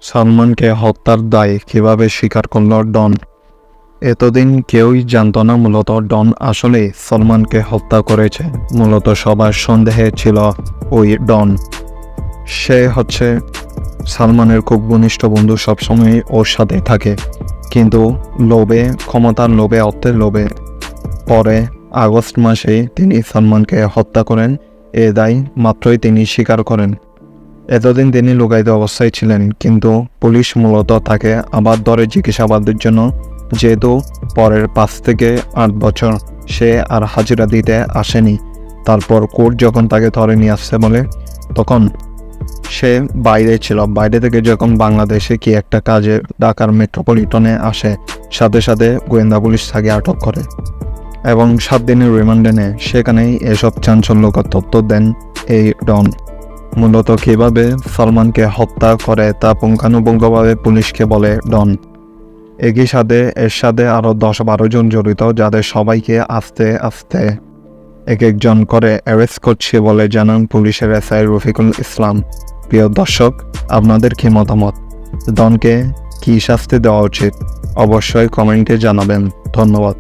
সালমানকে হত্যার দায় কিভাবে স্বীকার করল ডন। এতদিন কেউই জানত না মূলত ডন আসলে সালমানকে হত্যা করেছে। মূলত সবার সন্দেহে ছিল ওই ডন। সে হচ্ছে সালমানের খুব ঘনিষ্ঠ বন্ধু, সবসময় ওর সাথে থাকে, কিন্তু লোভে, ক্ষমতার লোভে, অর্থের লোভে পরে আগস্ট মাসে তিনি সালমানকে হত্যা করেন। এ দায় মাত্রই তিনি স্বীকার করেন। এতদিন তিনি লুকায়িত অবস্থায় ছিলেন, কিন্তু পুলিশ মূলত তাকে আবার ধরে জিজ্ঞাসাবাদের জন্য, যেহেতু পরের 5 থেকে 8 বছর সে আর হাজিরা দিতে আসেনি। তারপর কোর্ট যখন তাকে ধরে নিয়ে আসছে বলে, তখন সে বাইরে ছিল। বাইরে থেকে যখন বাংলাদেশে কি একটা কাজে ঢাকার মেট্রোপলিটনে আসে, সাথে সাথে গোয়েন্দা পুলিশ তাকে আটক করে এবং 7 দিনের রিমান্ডে নেয়। সেখানেই এসব চাঞ্চল্যকর তথ্য দেন এই ডন। মূলত কীভাবে সালমানকে হত্যা করে তা পুঙ্খানুপুঙ্খভাবে পুলিশকে বলে ডন। একই সাথে এর সাথে আরও 10-12 জন জড়িত, যাদের সবাইকে আস্তে আস্তে এক একজন করে অ্যারেস্ট করছে বলে জানান পুলিশের এসআই রফিকুল ইসলাম। প্রিয় দর্শক, আপনাদের কি মতামত? ডনকে কী শাস্তি দেওয়া উচিত? অবশ্যই কমেন্টে জানাবেন। ধন্যবাদ।